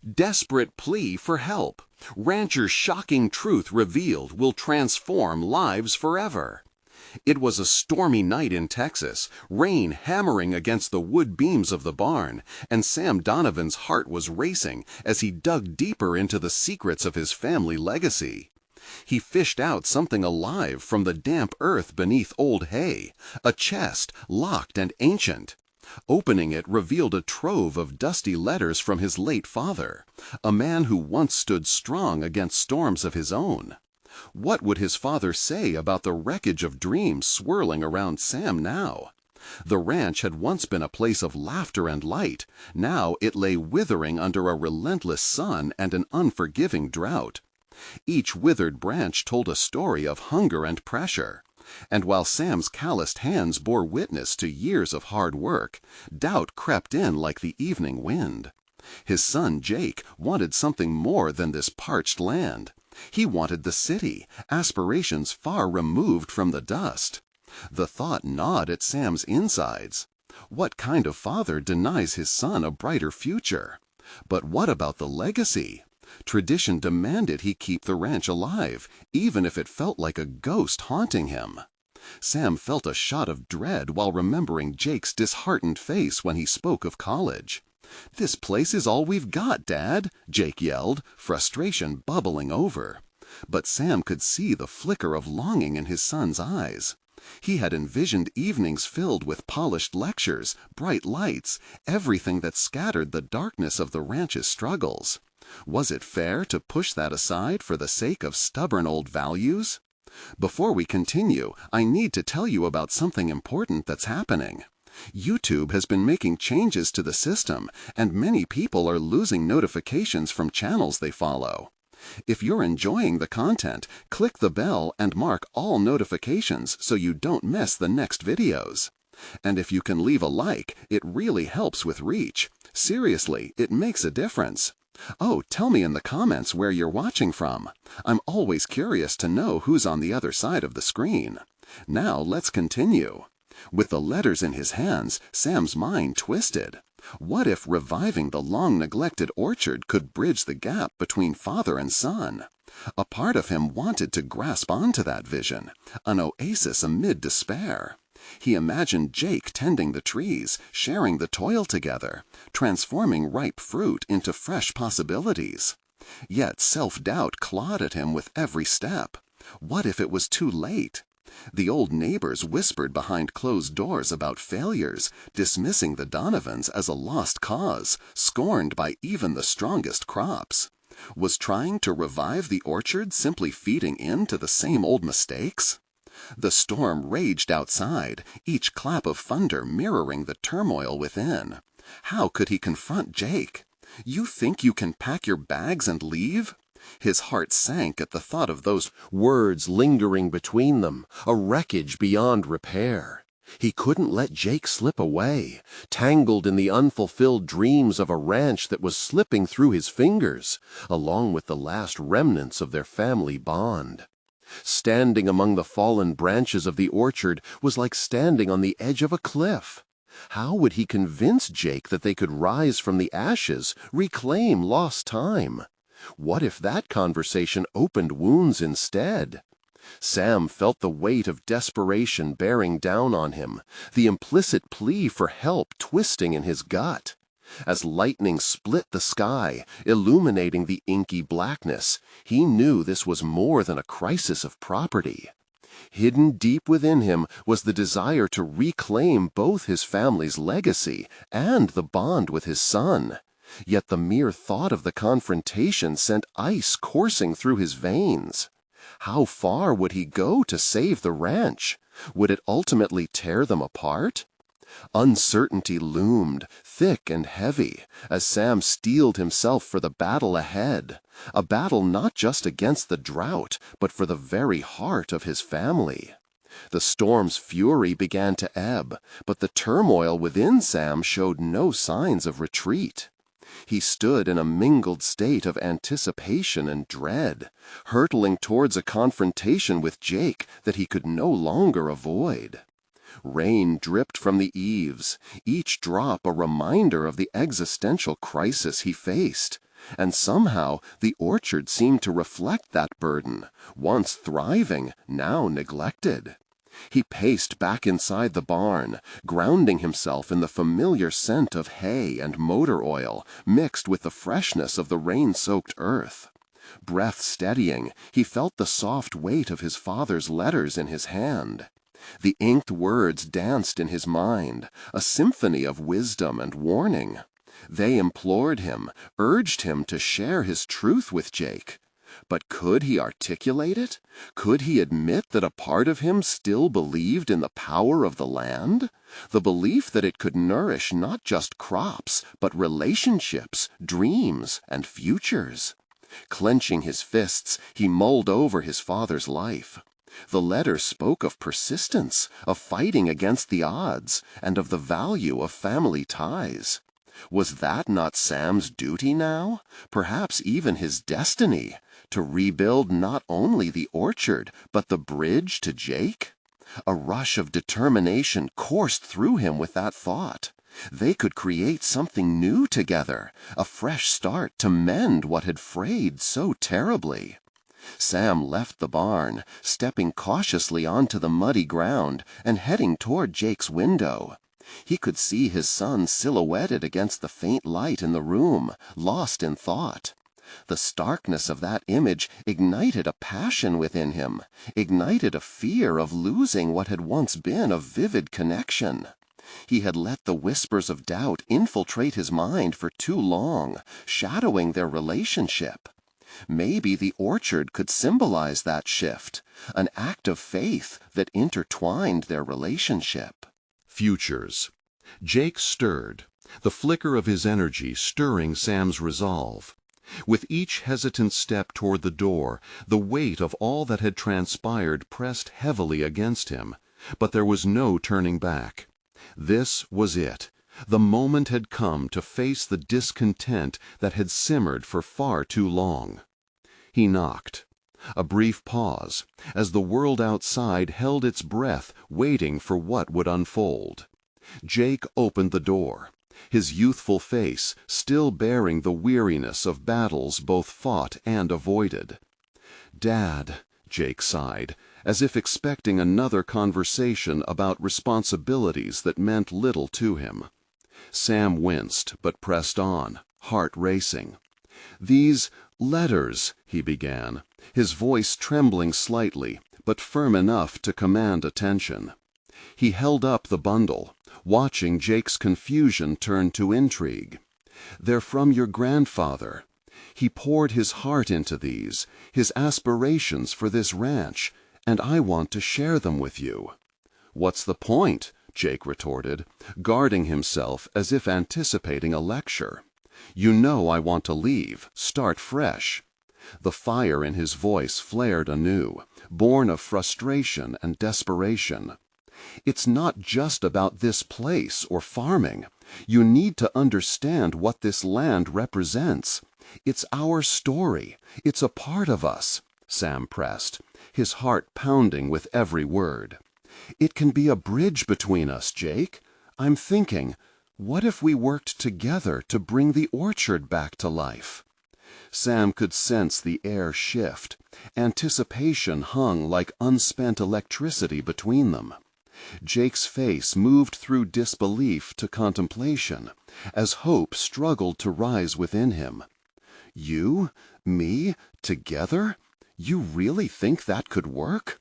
Desperate plea for help. Rancher's shocking truth revealed will transform lives forever. It was a stormy night in Texas, rain hammering against the wood beams of the barn, and Sam Donovan's heart was racing as he dug deeper into the secrets of his family legacy. He fished out something alive from the damp earth beneath old hay, a chest locked and ancient. Opening it revealed a trove of dusty letters from his late father, a man who once stood strong against storms of his own. What would his father say about the wreckage of dreams swirling around Sam now? The ranch had once been a place of laughter and light. Now it lay withering under a relentless sun and an unforgiving drought. Each withered branch told a story of hunger and pressure. And while Sam's calloused hands bore witness to years of hard work, doubt crept in like the evening wind. His son Jake wanted something more than this parched land. He wanted the city, aspirations far removed from the dust. The thought gnawed at Sam's insides. What kind of father denies his son a brighter future? But what about the legacy? Tradition demanded he keep the ranch alive, even if it felt like a ghost haunting him. Sam felt a shot of dread while remembering Jake's disheartened face when he spoke of college. "This place is all we've got, Dad," Jake yelled, frustration bubbling over. But Sam could see the flicker of longing in his son's eyes. He had envisioned evenings filled with polished lectures, bright lights, everything that scattered the darkness of the ranch's struggles. Was it fair to push that aside for the sake of stubborn old values? Before we continue, I need to tell you about something important that's happening. YouTube has been making changes to the system, and many people are losing notifications from channels they follow. If you're enjoying the content, click the bell and mark all notifications so you don't miss the next videos. And if you can leave a like, it really helps with reach. Seriously, it makes a difference. Oh, tell me in the comments where you're watching from. I'm always curious to know who's on the other side of the screen. Now let's continue. With the letters in his hands, Sam's mind twisted. What if reviving the long-neglected orchard could bridge the gap between father and son? A part of him wanted to grasp onto that vision, an oasis amid despair. He imagined Jake tending the trees, sharing the toil together, transforming ripe fruit into fresh possibilities. Yet self-doubt clawed at him with every step. What if it was too late? The old neighbors whispered behind closed doors about failures, dismissing the Donovans as a lost cause, scorned by even the strongest crops. Was trying to revive the orchard simply feeding into the same old mistakes? The storm raged outside, each clap of thunder mirroring the turmoil within. How could he confront Jake? "You think you can pack your bags and leave?" His heart sank at the thought of those words lingering between them, a wreckage beyond repair. He couldn't let Jake slip away, tangled in the unfulfilled dreams of a ranch that was slipping through his fingers, along with the last remnants of their family bond. Standing among the fallen branches of the orchard was like standing on the edge of a cliff. How would he convince Jake that they could rise from the ashes, reclaim lost time? What if that conversation opened wounds instead? Sam felt the weight of desperation bearing down on him, the implicit plea for help twisting in his gut. As lightning split the sky, illuminating the inky blackness, he knew this was more than a crisis of property. Hidden deep within him was the desire to reclaim both his family's legacy and the bond with his son. Yet the mere thought of the confrontation sent ice coursing through his veins. How far would he go to save the ranch? Would it ultimately tear them apart? Uncertainty loomed, thick and heavy, as Sam steeled himself for the battle ahead, a battle not just against the drought, but for the very heart of his family. The storm's fury began to ebb, but the turmoil within Sam showed no signs of retreat. He stood in a mingled state of anticipation and dread, hurtling towards a confrontation with Jake that he could no longer avoid. Rain dripped from the eaves, each drop a reminder of the existential crisis he faced. And somehow the orchard seemed to reflect that burden, once thriving, now neglected. He paced back inside the barn, grounding himself in the familiar scent of hay and motor oil mixed with the freshness of the rain-soaked earth. Breath steadying, he felt the soft weight of his father's letters in his hand. The inked words danced in his mind, a symphony of wisdom and warning. They implored him, urged him to share his truth with Jake. But could he articulate it? Could he admit that a part of him still believed in the power of the land? The belief that it could nourish not just crops, but relationships, dreams, and futures. Clenching his fists, he mulled over his father's life. The letter spoke of persistence, of fighting against the odds, and of the value of family ties. Was that not Sam's duty now? Perhaps even his destiny, to rebuild not only the orchard, but the bridge to Jake? A rush of determination coursed through him with that thought. They could create something new together, a fresh start to mend what had frayed so terribly. Sam left the barn, stepping cautiously onto the muddy ground and heading toward Jake's window. He could see his son silhouetted against the faint light in the room, lost in thought. The starkness of that image ignited a passion within him, ignited a fear of losing what had once been a vivid connection. He had let the whispers of doubt infiltrate his mind for too long, shadowing their relationship. Maybe the orchard could symbolize that shift, an act of faith that intertwined their relationship. Futures. Jake stirred, the flicker of his energy stirring Sam's resolve. With each hesitant step toward the door, the weight of all that had transpired pressed heavily against him, but there was no turning back. This was it. The moment had come to face the discontent that had simmered for far too long. He knocked. A brief pause, as the world outside held its breath, waiting for what would unfold. Jake opened the door, his youthful face still bearing the weariness of battles both fought and avoided. "Dad," Jake sighed, as if expecting another conversation about responsibilities that meant little to him. Sam winced, but pressed on, heart racing. "These letters," he began, his voice trembling slightly, but firm enough to command attention. He held up the bundle, watching Jake's confusion turn to intrigue. "They're from your grandfather. He poured his heart into these, his aspirations for this ranch, and I want to share them with you." "What's the point?" Jake retorted, guarding himself as if anticipating a lecture. "You know I want to leave, start fresh." The fire in his voice flared anew, born of frustration and desperation. "It's not just about this place or farming. You need to understand what this land represents. It's our story. It's a part of us," Sam pressed, his heart pounding with every word. "It can be a bridge between us, Jake. I'm thinking, what if we worked together to bring the orchard back to life?" Sam could sense the air shift. Anticipation hung like unspent electricity between them. Jake's face moved through disbelief to contemplation, as hope struggled to rise within him. "You, me, together? You really think that could work?"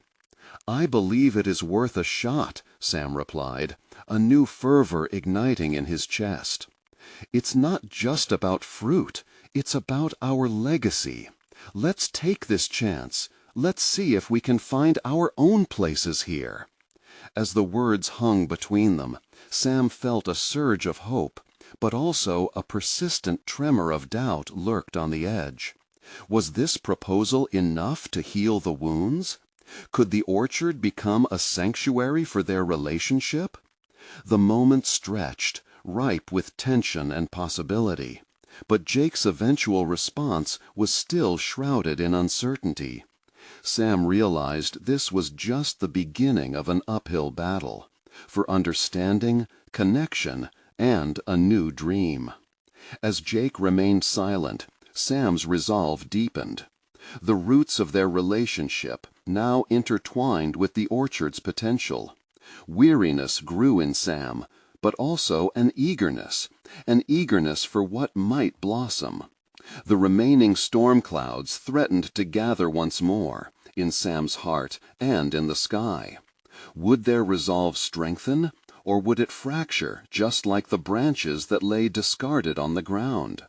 "I believe it is worth a shot," Sam replied, a new fervor igniting in his chest. "It's not just about fruit. It's about our legacy. Let's take this chance. Let's see if we can find our own places here." As the words hung between them, Sam felt a surge of hope, but also a persistent tremor of doubt lurked on the edge. Was this proposal enough to heal the wounds? Could the orchard become a sanctuary for their relationship? The moment stretched, ripe with tension and possibility, but Jake's eventual response was still shrouded in uncertainty. Sam realized this was just the beginning of an uphill battle, for understanding, connection, and a new dream. As Jake remained silent, Sam's resolve deepened. The roots of their relationship now intertwined with the orchard's potential. Weariness grew in Sam, but also an eagerness for what might blossom. The remaining storm clouds threatened to gather once more, in Sam's heart and in the sky. Would their resolve strengthen, or would it fracture just like the branches that lay discarded on the ground?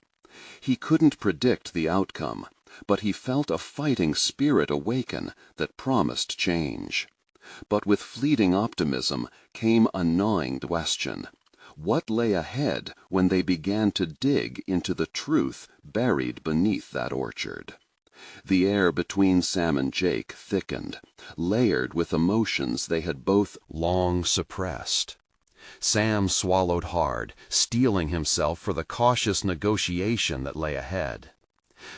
He couldn't predict the outcome, but he felt a fighting spirit awaken that promised change. But with fleeting optimism came a gnawing question. What lay ahead when they began to dig into the truth buried beneath that orchard? The air between Sam and Jake thickened, layered with emotions they had both long suppressed. Sam swallowed hard, steeling himself for the cautious negotiation that lay ahead.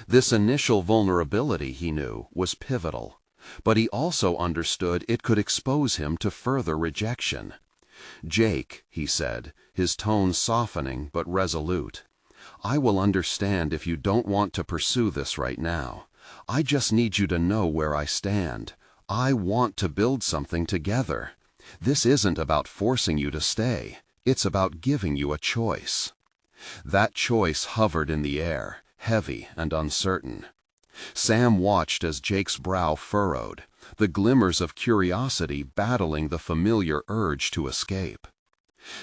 This initial vulnerability, he knew, was pivotal, but he also understood it could expose him to further rejection. "Jake," he said, his tone softening but resolute, "I will understand if you don't want to pursue this right now. I just need you to know where I stand. I want to build something together. This isn't about forcing you to stay. It's about giving you a choice." That choice hovered in the air, heavy and uncertain. Sam watched as Jake's brow furrowed, the glimmers of curiosity battling the familiar urge to escape.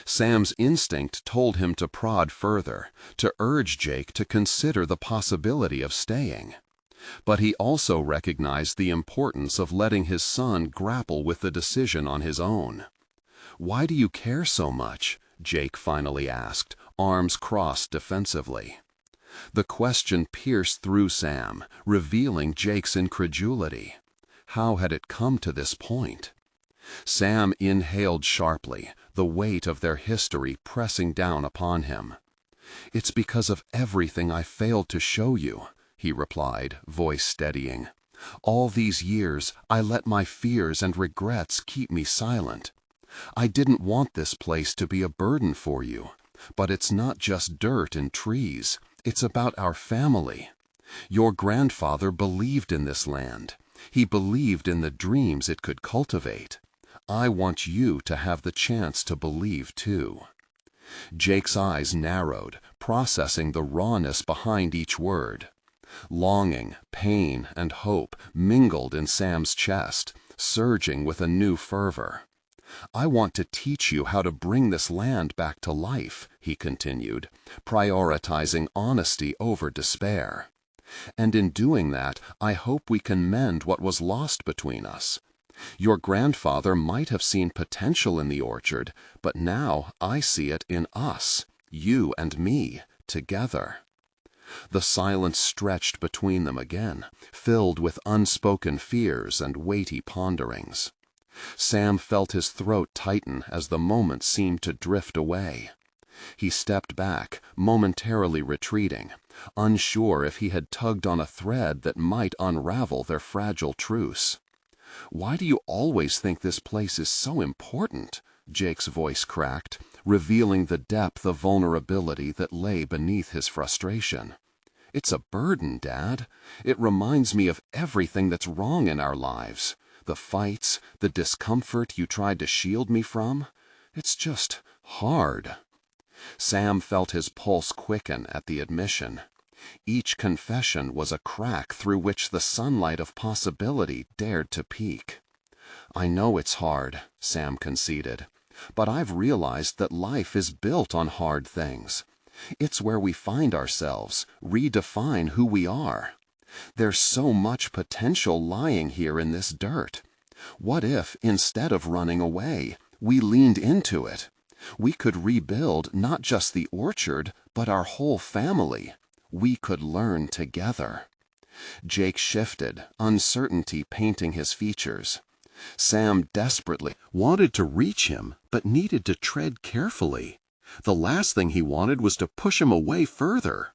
Sam's instinct told him to prod further, to urge Jake to consider the possibility of staying. But he also recognized the importance of letting his son grapple with the decision on his own. "Why do you care so much?" Jake finally asked, arms crossed defensively. The question pierced through Sam, revealing Jake's incredulity. How had it come to this point? Sam inhaled sharply, the weight of their history pressing down upon him. "It's because of everything I failed to show you," he replied, voice steadying. "All these years I let my fears and regrets keep me silent. I didn't want this place to be a burden for you, but it's not just dirt and trees. It's about our family. Your grandfather believed in this land. He believed in the dreams it could cultivate. I want you to have the chance to believe too." Jake's eyes narrowed, processing the rawness behind each word. Longing, pain, and hope mingled in Sam's chest, surging with a new fervor. "I want to teach you how to bring this land back to life," he continued, prioritizing honesty over despair. "And in doing that, I hope we can mend what was lost between us. Your grandfather might have seen potential in the orchard, but now I see it in us, you and me, together." The silence stretched between them again, filled with unspoken fears and weighty ponderings. Sam felt his throat tighten as the moment seemed to drift away. He stepped back, momentarily retreating, unsure if he had tugged on a thread that might unravel their fragile truce. "Why do you always think this place is so important?" Jake's voice cracked, revealing the depth of vulnerability that lay beneath his frustration. "It's a burden, Dad. It reminds me of everything that's wrong in our lives. The fights, the discomfort you tried to shield me from. It's just hard." Sam felt his pulse quicken at the admission. Each confession was a crack through which the sunlight of possibility dared to peek. "I know it's hard," Sam conceded, "but I've realized that life is built on hard things. It's where we find ourselves, redefine who we are. There's so much potential lying here in this dirt. What if, instead of running away, we leaned into it? We could rebuild not just the orchard, but our whole family. We could learn together." Jake shifted, uncertainty painting his features. Sam desperately wanted to reach him, but needed to tread carefully. The last thing he wanted was to push him away further.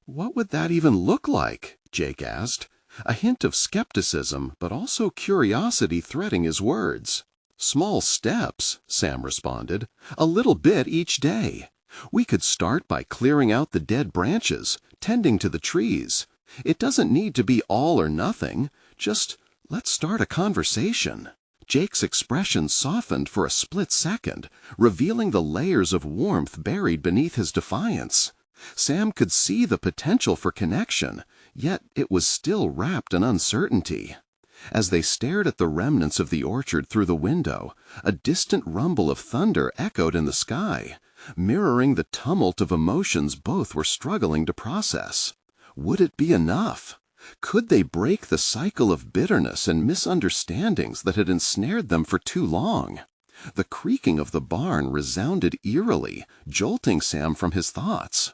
"What would that even look like?" Jake asked, a hint of skepticism but also curiosity threading his words. "Small steps," Sam responded, "a little bit each day. We could start by clearing out the dead branches, tending to the trees. It doesn't need to be all or nothing. Just let's start a conversation." Jake's expression softened for a split second, revealing the layers of warmth buried beneath his defiance. Sam could see the potential for connection, yet it was still wrapped in uncertainty. As they stared at the remnants of the orchard through the window, a distant rumble of thunder echoed in the sky, mirroring the tumult of emotions both were struggling to process. Would it be enough? Could they break the cycle of bitterness and misunderstandings that had ensnared them for too long? The creaking of the barn resounded eerily, jolting Sam from his thoughts.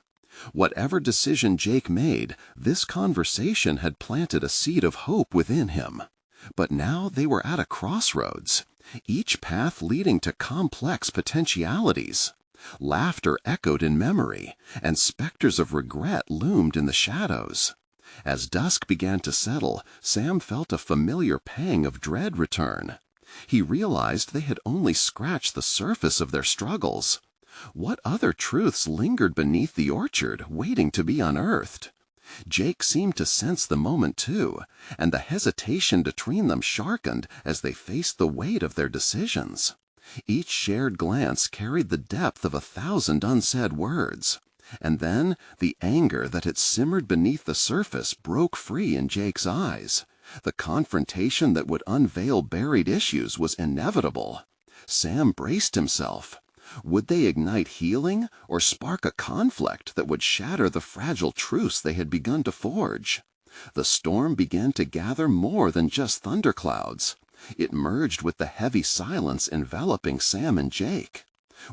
Whatever decision Jake made, this conversation had planted a seed of hope within him. But now they were at a crossroads, each path leading to complex potentialities. Laughter echoed in memory, and specters of regret loomed in the shadows. As dusk began to settle, Sam felt a familiar pang of dread return. He realized they had only scratched the surface of their struggles. What other truths lingered beneath the orchard, waiting to be unearthed? Jake seemed to sense the moment too, and the hesitation between them sharpened as they faced the weight of their decisions. Each shared glance carried the depth of 1,000 unsaid words. And then the anger that had simmered beneath the surface broke free in Jake's eyes. The confrontation that would unveil buried issues was inevitable. Sam braced himself. Would they ignite healing or spark a conflict that would shatter the fragile truce they had begun to forge? The storm began to gather more than just thunderclouds. It merged with the heavy silence enveloping Sam and Jake.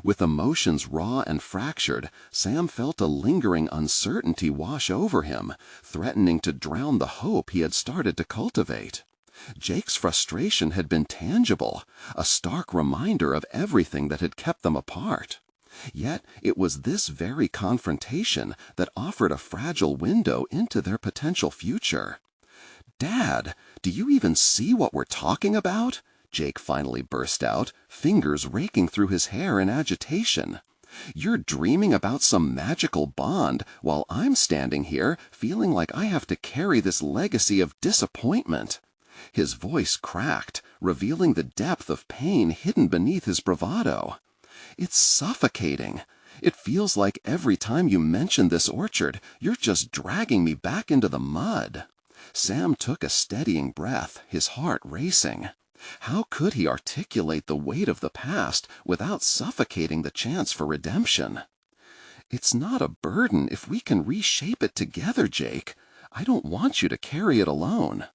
With emotions raw and fractured, Sam felt a lingering uncertainty wash over him, threatening to drown the hope he had started to cultivate. Jake's frustration had been tangible, a stark reminder of everything that had kept them apart. Yet it was this very confrontation that offered a fragile window into their potential future. "Dad, do you even see what we're talking about?" Jake finally burst out, fingers raking through his hair in agitation. "You're dreaming about some magical bond, while I'm standing here feeling like I have to carry this legacy of disappointment." His voice cracked, revealing the depth of pain hidden beneath his bravado. "It's suffocating. It feels like every time you mention this orchard, you're just dragging me back into the mud." Sam took a steadying breath, his heart racing. How could he articulate the weight of the past without suffocating the chance for redemption? "It's not a burden if we can reshape it together, Jake. I don't want you to carry it alone.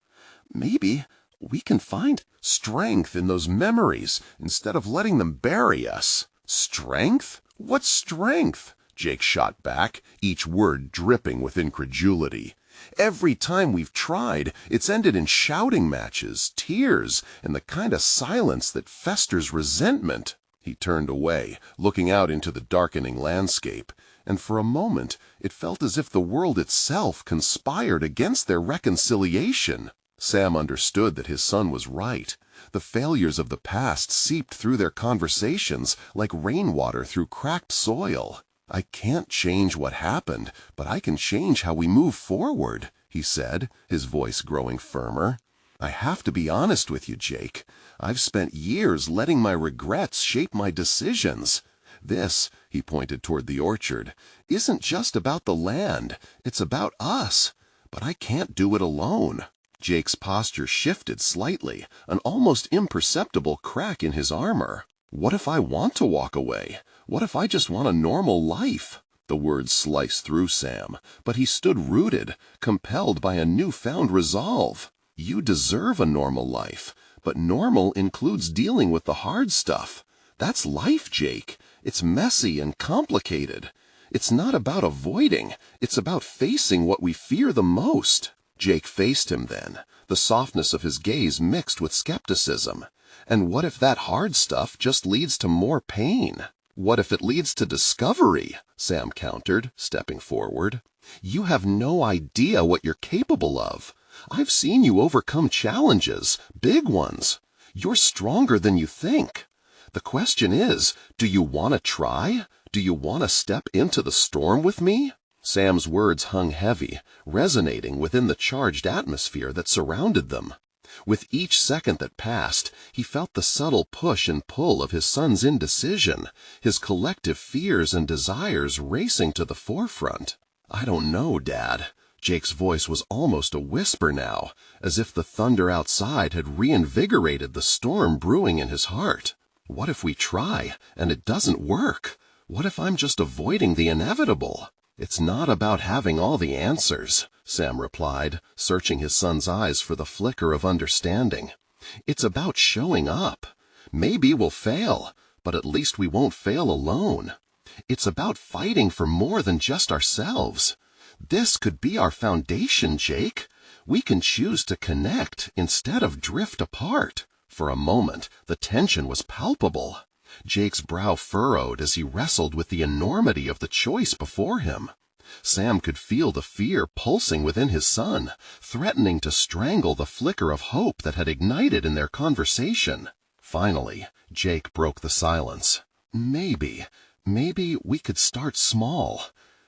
Maybe we can find strength in those memories instead of letting them bury us." "Strength? What strength?" Jake shot back, each word dripping with incredulity. "Every time we've tried, it's ended in shouting matches, tears, and the kind of silence that festers resentment." He turned away, looking out into the darkening landscape, and for a moment it felt as if the world itself conspired against their reconciliation. Sam understood that his son was right. The failures of the past seeped through their conversations like rainwater through cracked soil. "I can't change what happened, but I can change how we move forward," he said, his voice growing firmer. "I have to be honest with you, Jake. I've spent years letting my regrets shape my decisions. This," he pointed toward the orchard, "isn't just about the land. It's about us. But I can't do it alone." Jake's posture shifted slightly, an almost imperceptible crack in his armor. "What if I want to walk away? What if I just want a normal life?" The words sliced through Sam, but he stood rooted, compelled by a newfound resolve. "You deserve a normal life, but normal includes dealing with the hard stuff. That's life, Jake. It's messy and complicated. It's not about avoiding, it's about facing what we fear the most." Jake faced him then, the softness of his gaze mixed with skepticism. "And what if that hard stuff just leads to more pain?" "What if it leads to discovery?" Sam countered, stepping forward. "You have no idea what you're capable of. I've seen you overcome challenges, big ones. You're stronger than you think. The question is, do you want to try? Do you want to step into the storm with me?" Sam's words hung heavy, resonating within the charged atmosphere that surrounded them. With each second that passed, he felt the subtle push and pull of his son's indecision, his collective fears and desires racing to the forefront. "I don't know, Dad." Jake's voice was almost a whisper now, as if the thunder outside had reinvigorated the storm brewing in his heart. "What if we try, and it doesn't work? What if I'm just avoiding the inevitable?" "It's not about having all the answers," Sam replied, searching his son's eyes for the flicker of understanding. "It's about showing up. Maybe we'll fail, but at least we won't fail alone. It's about fighting for more than just ourselves. This could be our foundation, Jake. We can choose to connect instead of drift apart." For a moment, the tension was palpable. Jake's brow furrowed as he wrestled with the enormity of the choice before him. Sam could feel the fear pulsing within his son, threatening to strangle the flicker of hope that had ignited in their conversation. Finally, Jake broke the silence. Maybe we could start small.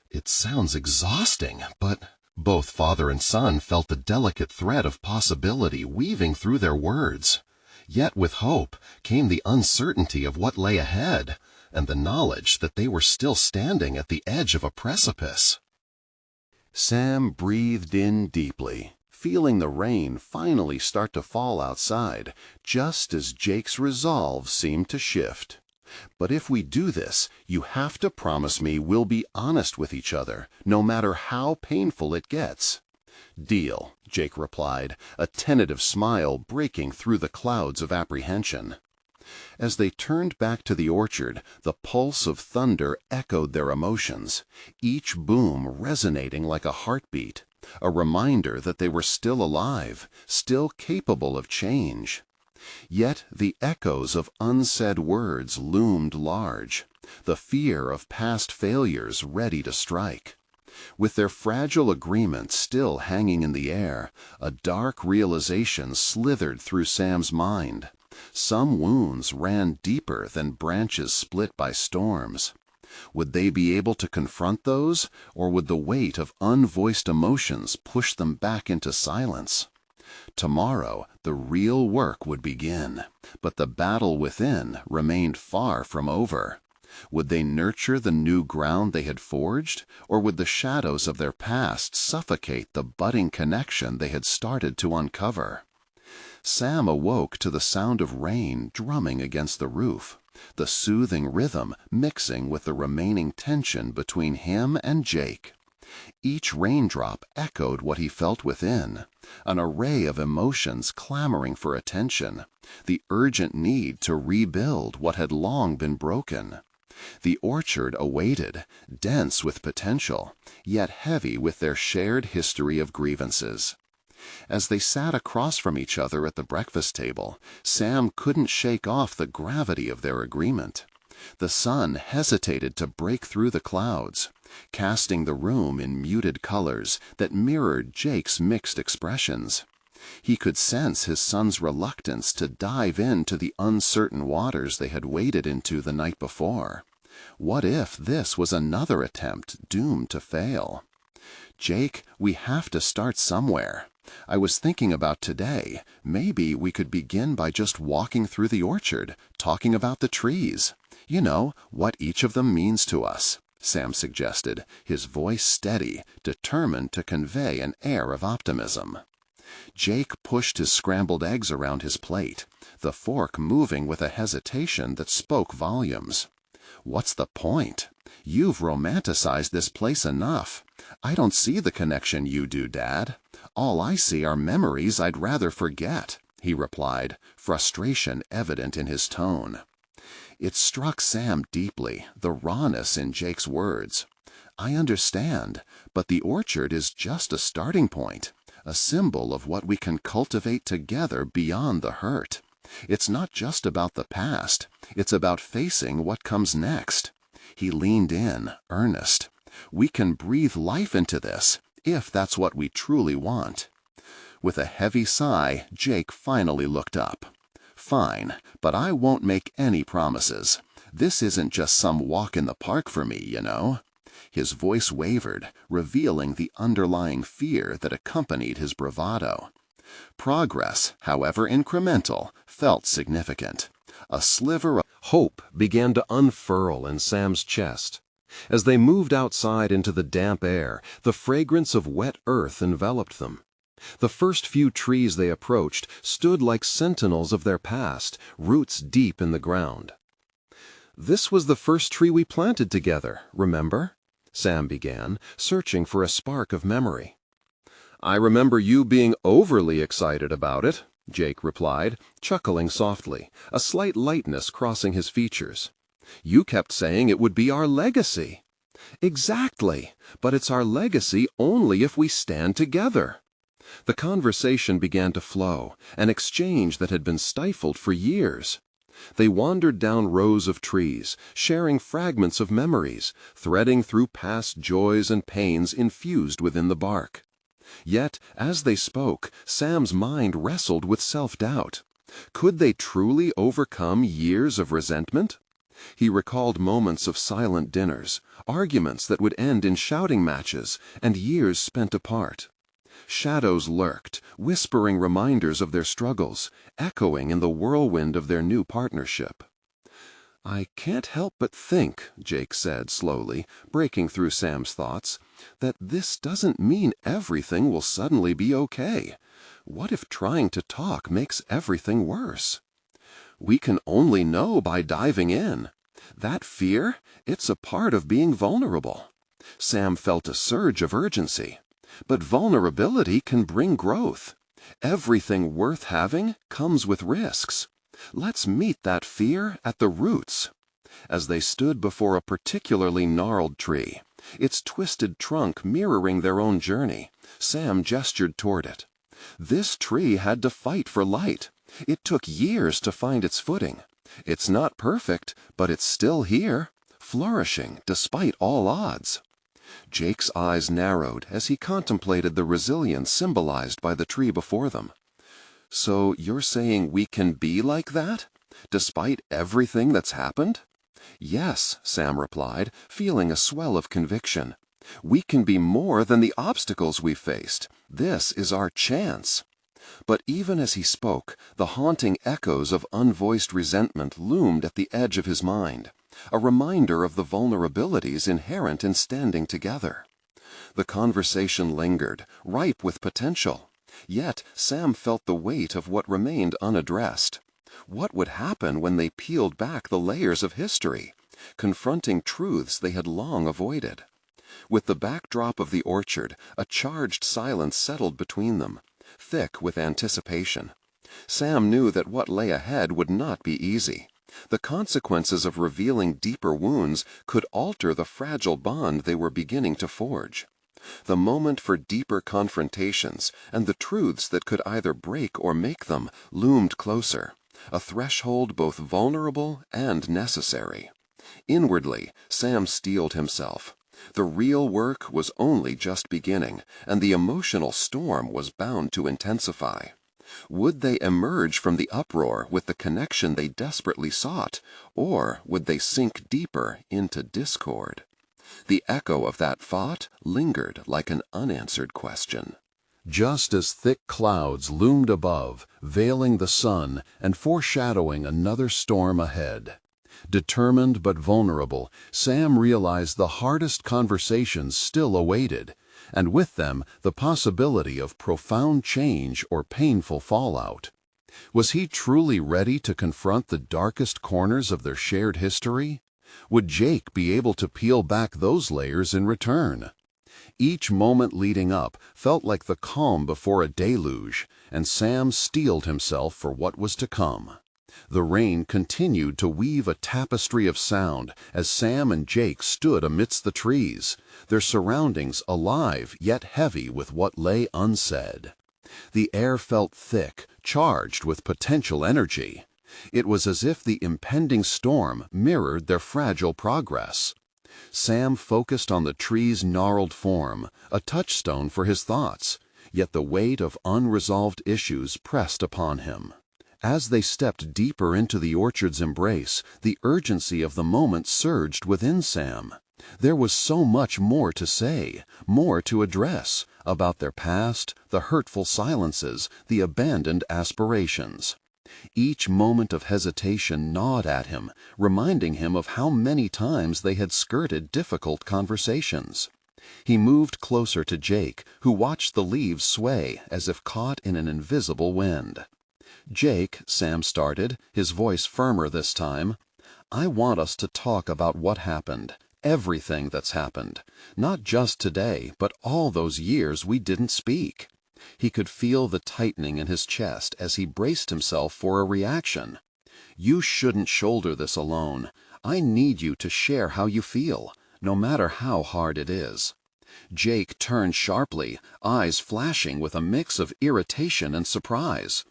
It sounds exhausting, but..." Both father and son felt the delicate thread of possibility weaving through their words. Yet with hope came the uncertainty of what lay ahead, and the knowledge that they were still standing at the edge of a precipice. Sam breathed in deeply, feeling the rain finally start to fall outside, just as Jake's resolve seemed to shift. "But if we do this, you have to promise me we'll be honest with each other, no matter how painful it gets." "Deal," Jake replied, a tentative smile breaking through the clouds of apprehension. As they turned back to the orchard, the pulse of thunder echoed their emotions, each boom resonating like a heartbeat, a reminder that they were still alive, still capable of change. Yet the echoes of unsaid words loomed large, the fear of past failures ready to strike. With their fragile agreement still hanging in the air, a dark realization slithered through Sam's mind. Some wounds ran deeper than branches split by storms. Would they be able to confront those, or would the weight of unvoiced emotions push them back into silence? Tomorrow, the real work would begin, but the battle within remained far from over. Would they nurture the new ground they had forged, or would the shadows of their past suffocate the budding connection they had started to uncover? Sam awoke to the sound of rain drumming against the roof, the soothing rhythm mixing with the remaining tension between him and Jake. Each raindrop echoed what he felt within, an array of emotions clamoring for attention, the urgent need to rebuild what had long been broken. The orchard awaited, dense with potential, yet heavy with their shared history of grievances. As they sat across from each other at the breakfast table, Sam couldn't shake off the gravity of their agreement. The sun hesitated to break through the clouds, casting the room in muted colors that mirrored Jake's mixed expressions. He could sense his son's reluctance to dive into the uncertain waters they had waded into the night before. What if this was another attempt doomed to fail? "Jake, we have to start somewhere. I was thinking about today. Maybe we could begin by just walking through the orchard, talking about the trees. You know, what each of them means to us," Sam suggested, his voice steady, determined to convey an air of optimism. Jake pushed his scrambled eggs around his plate, the fork moving with a hesitation that spoke volumes. "What's the point? You've romanticized this place enough. I don't see the connection you do, Dad. All I see are memories I'd rather forget," he replied, frustration evident in his tone. It struck Sam deeply, the rawness in Jake's words. "I understand, but the orchard is just a starting point, a symbol of what we can cultivate together beyond the hurt. It's not just about the past, it's about facing what comes next." He leaned in, earnest. "We can breathe life into this, if that's what we truly want." With a heavy sigh, Jake finally looked up. "Fine, but I won't make any promises. This isn't just some walk in the park for me, you know." His voice wavered, revealing the underlying fear that accompanied his bravado. Progress, however incremental, felt significant. A sliver of Hope began to unfurl in Sam's chest. As they moved outside into the damp air, the fragrance of wet earth enveloped them. The first few trees they approached stood like sentinels of their past, roots deep in the ground. "This was the first tree we planted together, remember?" Sam began, searching for a spark of memory. "I remember you being overly excited about it," Jake replied, chuckling softly, a slight lightness crossing his features. "You kept saying it would be our legacy." "Exactly, but it's our legacy only if we stand together." The conversation began to flow, an exchange that had been stifled for years. They wandered down rows of trees, sharing fragments of memories, threading through past joys and pains infused within the bark. Yet, as they spoke, Sam's mind wrestled with self-doubt. Could they truly overcome years of resentment? He recalled moments of silent dinners, arguments that would end in shouting matches, and years spent apart. Shadows lurked, whispering reminders of their struggles, echoing in the whirlwind of their new partnership. "I can't help but think," Jake said slowly, breaking through Sam's thoughts, "that this doesn't mean everything will suddenly be okay. What if trying to talk makes everything worse? We can only know by diving in. That fear, it's a part of being vulnerable." Sam felt a surge of urgency. But vulnerability can bring growth. Everything worth having comes with risks. Let's meet that fear at the roots. As they stood before a particularly gnarled tree, its twisted trunk mirroring their own journey, Sam gestured toward it. This tree had to fight for light. It took years to find its footing. It's not perfect, but it's still here, flourishing despite all odds. Jake's eyes narrowed as he contemplated the resilience symbolized by the tree before them. "So you're saying we can be like that, despite everything that's happened?" "Yes," Sam replied, feeling a swell of conviction. "We can be more than the obstacles we faced. This is our chance." But even as he spoke, the haunting echoes of unvoiced resentment loomed at the edge of his mind, a reminder of the vulnerabilities inherent in standing together. The conversation lingered, ripe with potential. Yet Sam felt the weight of what remained unaddressed. What would happen when they peeled back the layers of history, confronting truths they had long avoided? With the backdrop of the orchard, a charged silence settled between them, thick with anticipation. Sam knew that what lay ahead would not be easy. The consequences of revealing deeper wounds could alter the fragile bond they were beginning to forge. The moment for deeper confrontations and the truths that could either break or make them loomed closer, a threshold both vulnerable and necessary. Inwardly, Sam steeled himself. The real work was only just beginning, and the emotional storm was bound to intensify. Would they emerge from the uproar with the connection they desperately sought, or would they sink deeper into discord? The echo of that thought lingered like an unanswered question. Just as thick clouds loomed above, veiling the sun and foreshadowing another storm ahead. Determined but vulnerable, Sam realized the hardest conversations still awaited, and with them the possibility of profound change or painful fallout. Was he truly ready to confront the darkest corners of their shared history? Would Jake be able to peel back those layers in return? Each moment leading up felt like the calm before a deluge, and Sam steeled himself for what was to come. The rain continued to weave a tapestry of sound as Sam and Jake stood amidst the trees, their surroundings alive yet heavy with what lay unsaid. The air felt thick, charged with potential energy. It was as if the impending storm mirrored their fragile progress. Sam focused on the tree's gnarled form, a touchstone for his thoughts, yet the weight of unresolved issues pressed upon him. As they stepped deeper into the orchard's embrace, the urgency of the moment surged within Sam. There was so much more to say, more to address, about their past, the hurtful silences, the abandoned aspirations. Each moment of hesitation gnawed at him, reminding him of how many times they had skirted difficult conversations. He moved closer to Jake, who watched the leaves sway as if caught in an invisible wind. "Jake," Sam started, his voice firmer this time, "I want us to talk about what happened, everything that's happened. Not just today, but all those years we didn't speak." He could feel the tightening in his chest as he braced himself for a reaction. "You shouldn't shoulder this alone. I need you to share how you feel, no matter how hard it is." Jake turned sharply, eyes flashing with a mix of irritation and surprise.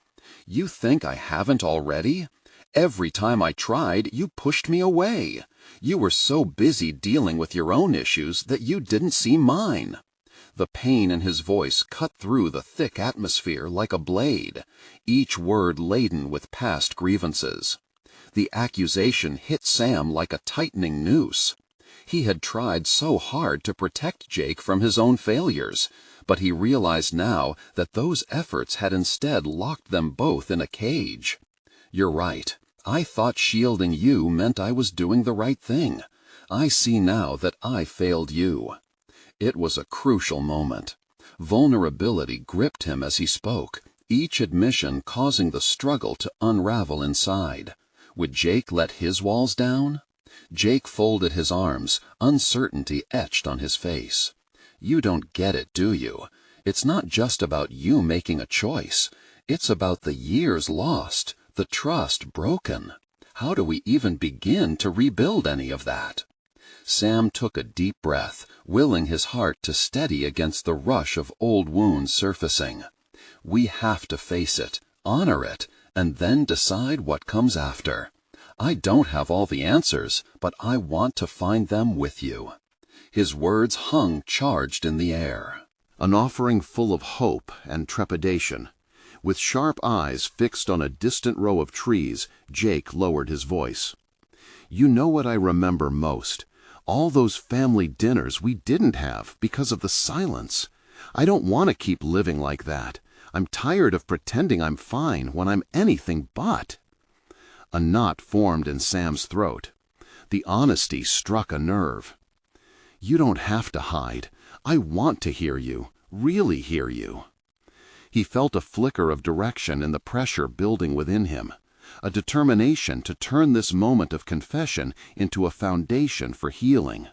"You think I haven't already? Every time I tried, you pushed me away. You were so busy dealing with your own issues that you didn't see mine." The pain in his voice cut through the thick atmosphere like a blade, each word laden with past grievances. The accusation hit Sam like a tightening noose. He had tried so hard to protect Jake from his own failures, but he realized now that those efforts had instead locked them both in a cage. "You're right. I thought shielding you meant I was doing the right thing. I see now that I failed you." It was a crucial moment. Vulnerability gripped him as he spoke, each admission causing the struggle to unravel inside. Would Jake let his walls down? Jake folded his arms, uncertainty etched on his face. "You don't get it, do you? It's not just about you making a choice. It's about the years lost, the trust broken. How do we even begin to rebuild any of that?" Sam took a deep breath, willing his heart to steady against the rush of old wounds surfacing. "We have to face it, honor it, and then decide what comes after. I don't have all the answers, but I want to find them with you." His words hung charged in the air. An offering full of hope and trepidation. With sharp eyes fixed on a distant row of trees, Jake lowered his voice. "You know what I remember most? All those family dinners we didn't have because of the silence. I don't want to keep living like that. I'm tired of pretending I'm fine when I'm anything but." A knot formed in Sam's throat. The honesty struck a nerve. "You don't have to hide. I want to hear you, really hear you." He felt a flicker of direction in the pressure building within him, a determination to turn this moment of confession into a foundation for healing.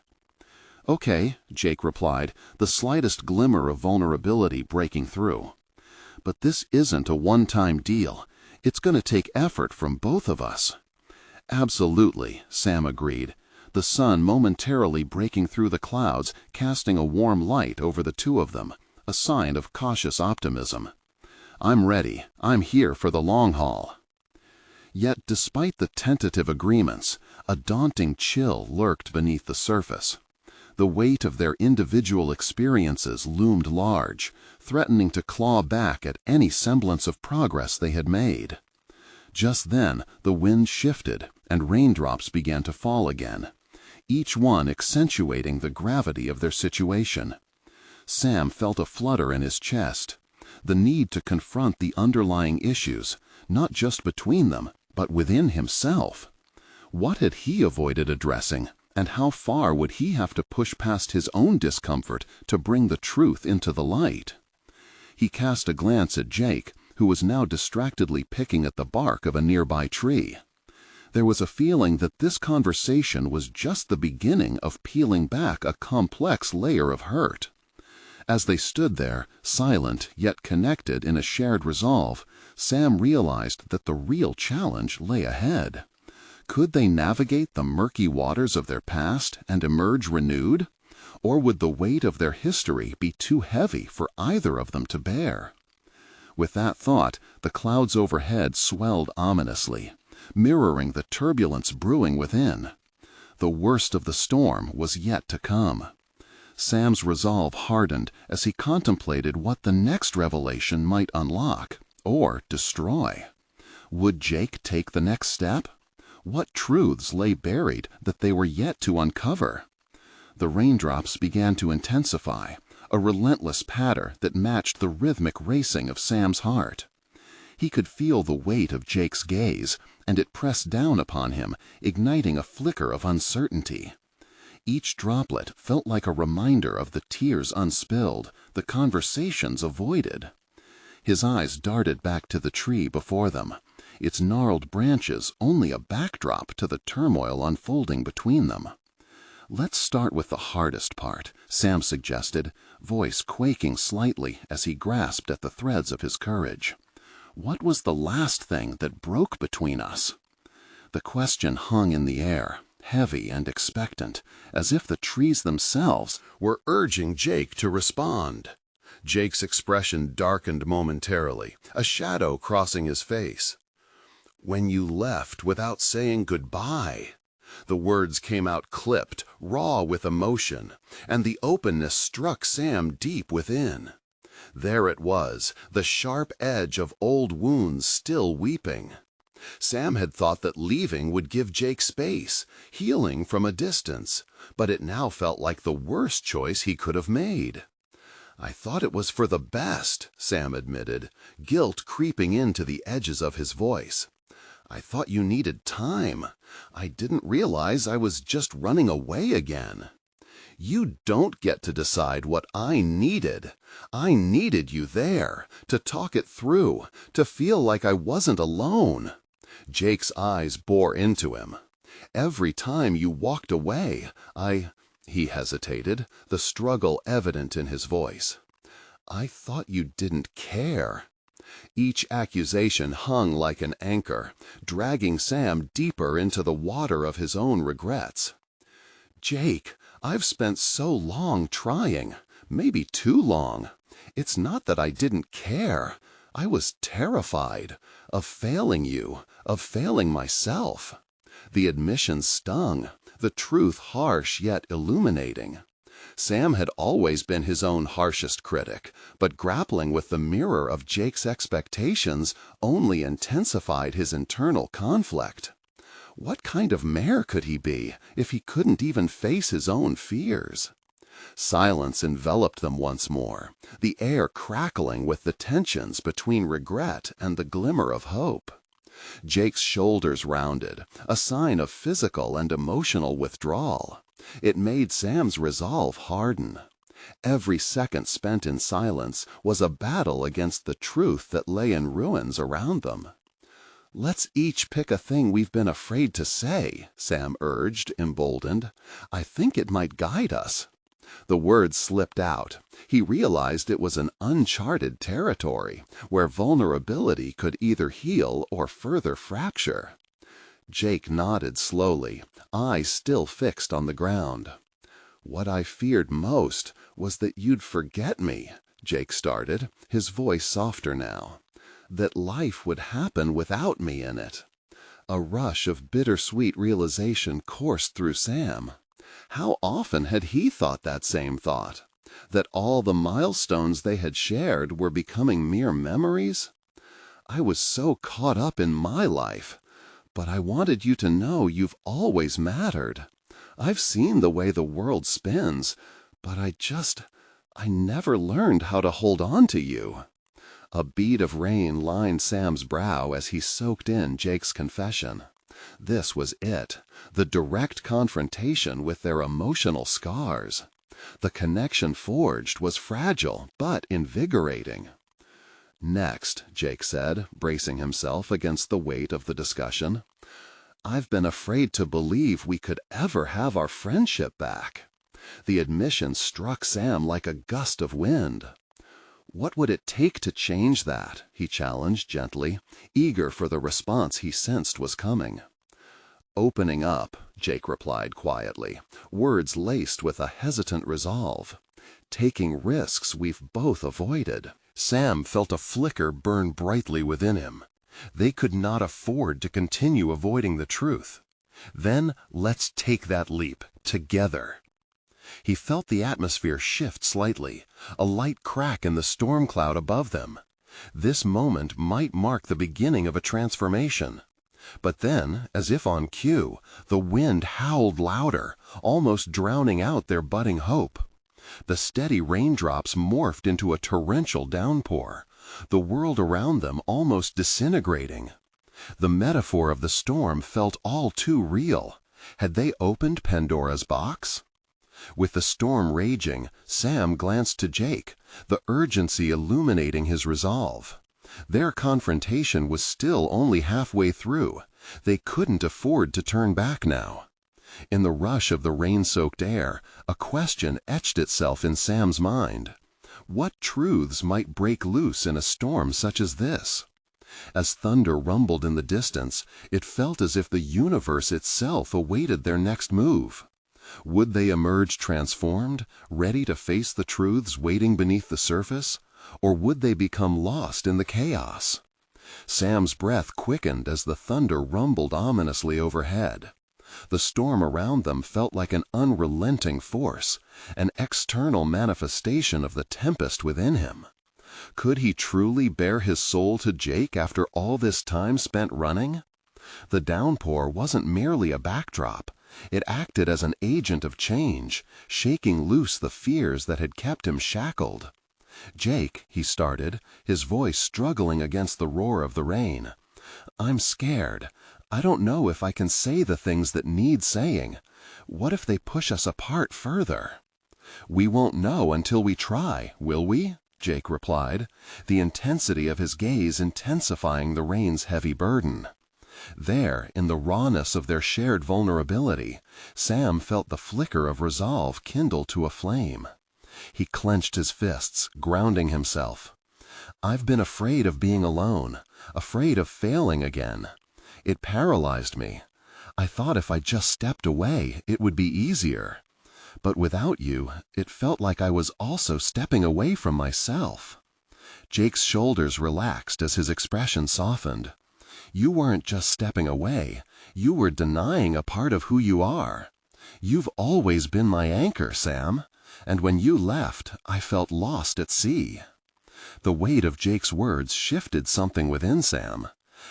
"Okay," Jake replied, the slightest glimmer of vulnerability breaking through. "But this isn't a one-time deal. It's going to take effort from both of us." "Absolutely," Sam agreed, the sun momentarily breaking through the clouds, casting a warm light over the two of them, a sign of cautious optimism. "I'm ready. I'm here for the long haul." Yet, despite the tentative agreements, a daunting chill lurked beneath the surface. The weight of their individual experiences loomed large, threatening to claw back at any semblance of progress they had made. Just then, the wind shifted, and raindrops began to fall again, each one accentuating the gravity of their situation. Sam felt a flutter in his chest, the need to confront the underlying issues, not just between them, but within himself. What had he avoided addressing, and how far would he have to push past his own discomfort to bring the truth into the light? He cast a glance at Jake, who was now distractedly picking at the bark of a nearby tree. There was a feeling that this conversation was just the beginning of peeling back a complex layer of hurt. As they stood there, silent yet connected in a shared resolve, Sam realized that the real challenge lay ahead. Could they navigate the murky waters of their past and emerge renewed? Or would the weight of their history be too heavy for either of them to bear? With that thought, the clouds overhead swelled ominously, mirroring the turbulence brewing within. The worst of the storm was yet to come. Sam's resolve hardened as he contemplated what the next revelation might unlock, or destroy. Would Jake take the next step? What truths lay buried that they were yet to uncover? The raindrops began to intensify, a relentless patter that matched the rhythmic racing of Sam's heart. He could feel the weight of Jake's gaze, and it pressed down upon him, igniting a flicker of uncertainty. Each droplet felt like a reminder of the tears unspilled, the conversations avoided. His eyes darted back to the tree before them, its gnarled branches only a backdrop to the turmoil unfolding between them. "Let's start with the hardest part," Sam suggested, voice quaking slightly as he grasped at the threads of his courage. "What was the last thing that broke between us?" The question hung in the air, heavy and expectant, as if the trees themselves were urging Jake to respond. Jake's expression darkened momentarily, a shadow crossing his face. "When you left without saying goodbye." The words came out clipped, raw with emotion, and the openness struck Sam deep within. There it was, the sharp edge of old wounds still weeping. Sam had thought that leaving would give Jake space, healing from a distance, but it now felt like the worst choice he could have made. "I thought it was for the best," Sam admitted, guilt creeping into the edges of his voice. "I thought you needed time. I didn't realize I was just running away again." "You don't get to decide what I needed. I needed you there, to talk it through, to feel like I wasn't alone." Jake's eyes bore into him. "Every time you walked away, He hesitated, the struggle evident in his voice. "I thought you didn't care." Each accusation hung like an anchor, dragging Sam deeper into the water of his own regrets. "Jake, I've spent so long trying, maybe too long. It's not that I didn't care. I was terrified of failing you, of failing myself." The admission stung, the truth harsh yet illuminating. Sam had always been his own harshest critic, but grappling with the mirror of Jake's expectations only intensified his internal conflict. What kind of mayor could he be if he couldn't even face his own fears? Silence enveloped them once more, the air crackling with the tensions between regret and the glimmer of hope. Jake's shoulders rounded, a sign of physical and emotional withdrawal. It made Sam's resolve harden. Every second spent in silence was a battle against the truth that lay in ruins around them. "Let's each pick a thing we've been afraid to say," Sam urged, emboldened. "I think it might guide us." The words slipped out. He realized it was an uncharted territory, where vulnerability could either heal or further fracture. Jake nodded slowly, eyes still fixed on the ground. "What I feared most was that you'd forget me," Jake started, his voice softer now. "That life would happen without me in it." A rush of bittersweet realization coursed through Sam. How often had he thought that same thought? That all the milestones they had shared were becoming mere memories? "I was so caught up in my life. But I wanted you to know you've always mattered. I've seen the way the world spins, but I never learned how to hold on to you." A bead of rain lined Sam's brow as he soaked in Jake's confession. This was it, the direct confrontation with their emotional scars. The connection forged was fragile but invigorating. "Next," Jake said, bracing himself against the weight of the discussion, "I've been afraid to believe we could ever have our friendship back." The admission struck Sam like a gust of wind. "What would it take to change that?" he challenged gently, eager for the response he sensed was coming. "Opening up," Jake replied quietly, words laced with a hesitant resolve. "Taking risks we've both avoided." Sam felt a flicker burn brightly within him. They could not afford to continue avoiding the truth. Then let's take that leap, together. He felt the atmosphere shift slightly, a light crack in the storm cloud above them. This moment might mark the beginning of a transformation. But then, as if on cue, the wind howled louder, almost drowning out their budding hope. The steady raindrops morphed into a torrential downpour, the world around them almost disintegrating. The metaphor of the storm felt all too real. Had they opened Pandora's box? With the storm raging, Sam glanced to Jake, the urgency illuminating his resolve. Their confrontation was still only halfway through. They couldn't afford to turn back now. In the rush of the rain-soaked air, a question etched itself in Sam's mind. What truths might break loose in a storm such as this? As thunder rumbled in the distance, it felt as if the universe itself awaited their next move. Would they emerge transformed, ready to face the truths waiting beneath the surface? Or would they become lost in the chaos? Sam's breath quickened as the thunder rumbled ominously overhead. The storm around them felt like an unrelenting force, an external manifestation of the tempest within him. Could he truly bare his soul to Jake after all this time spent running? The downpour wasn't merely a backdrop. It acted as an agent of change, shaking loose the fears that had kept him shackled. "Jake," he started, his voice struggling against the roar of the rain. "I'm scared. I don't know if I can say the things that need saying. What if they push us apart further?" "We won't know until we try, will we?" Jake replied, the intensity of his gaze intensifying the rain's heavy burden. There, in the rawness of their shared vulnerability, Sam felt the flicker of resolve kindle to a flame. He clenched his fists, grounding himself. "I've been afraid of being alone, afraid of failing again. It paralyzed me. I thought if I just stepped away, it would be easier. But without you, it felt like I was also stepping away from myself." Jake's shoulders relaxed as his expression softened. "You weren't just stepping away. You were denying a part of who you are. You've always been my anchor, Sam. And when you left, I felt lost at sea." The weight of Jake's words shifted something within Sam.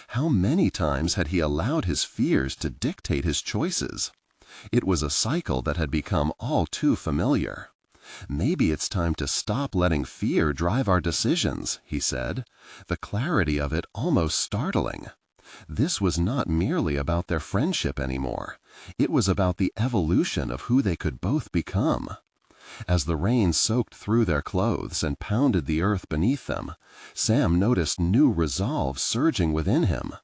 How many times had he allowed his fears to dictate his choices? It was a cycle that had become all too familiar. "Maybe it's time to stop letting fear drive our decisions," he said, the clarity of it almost startling. This was not merely about their friendship anymore. It was about the evolution of who they could both become. As the rain soaked through their clothes and pounded the earth beneath them, Sam noticed new resolve surging within him.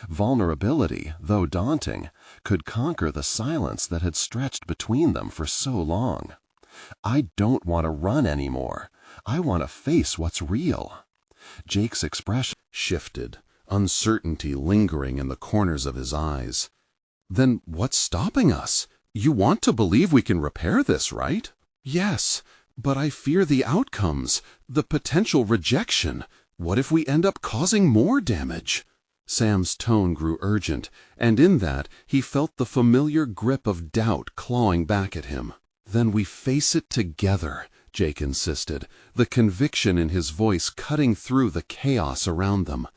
Vulnerability, though daunting, could conquer the silence that had stretched between them for so long. "I don't want to run anymore. I want to face what's real." Jake's expression shifted, uncertainty lingering in the corners of his eyes. "Then what's stopping us? You want to believe we can repair this, right?" "Yes, but I fear the outcomes, the potential rejection. What if we end up causing more damage?" Sam's tone grew urgent, and in that he felt the familiar grip of doubt clawing back at him. "Then we face it together," Jake insisted, the conviction in his voice cutting through the chaos around them.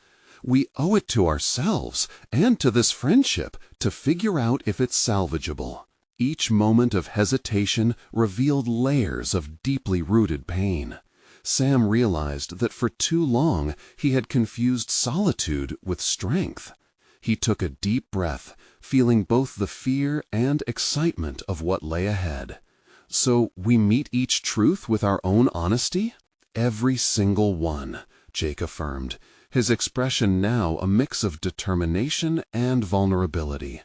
"We owe it to ourselves and to this friendship to figure out if it's salvageable." Each moment of hesitation revealed layers of deeply rooted pain. Sam realized that for too long he had confused solitude with strength. He took a deep breath, feeling both the fear and excitement of what lay ahead. "So we meet each truth with our own honesty?" "Every single one," Jake affirmed, his expression now a mix of determination and vulnerability.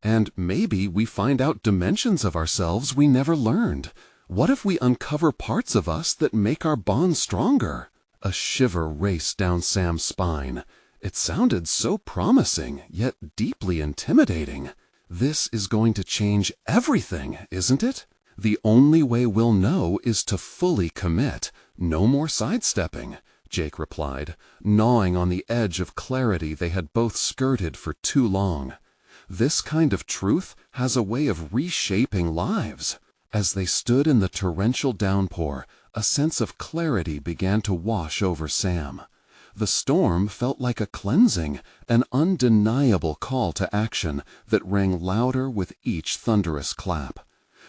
"And maybe we find out dimensions of ourselves we never learned. What if we uncover parts of us that make our bond stronger?" A shiver raced down Sam's spine. It sounded so promising, yet deeply intimidating. This is going to change everything, isn't it? The only way we'll know is to fully commit. No more sidestepping, Jake replied, gnawing on the edge of clarity they had both skirted for too long. This kind of truth has a way of reshaping lives. As they stood in the torrential downpour, a sense of clarity began to wash over Sam. The storm felt like a cleansing, an undeniable call to action that rang louder with each thunderous clap.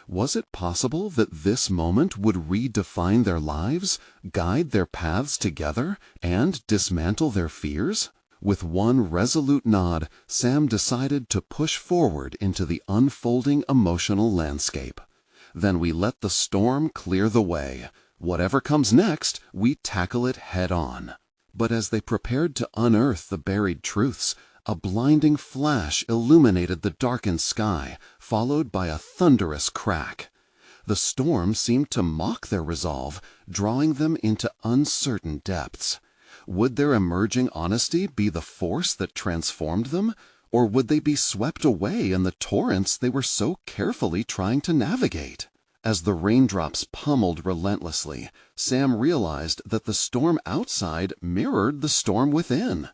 Was it possible that this moment would redefine their lives, guide their paths together, and dismantle their fears? With one resolute nod, Sam decided to push forward into the unfolding emotional landscape. Then we let the storm clear the way. Whatever comes next, we tackle it head on. But as they prepared to unearth the buried truths, a blinding flash illuminated the darkened sky, followed by a thunderous crack. The storm seemed to mock their resolve, drawing them into uncertain depths. Would their emerging honesty be the force that transformed them, or would they be swept away in the torrents they were so carefully trying to navigate? As the raindrops pummeled relentlessly, Sam realized that the storm outside mirrored the storm within.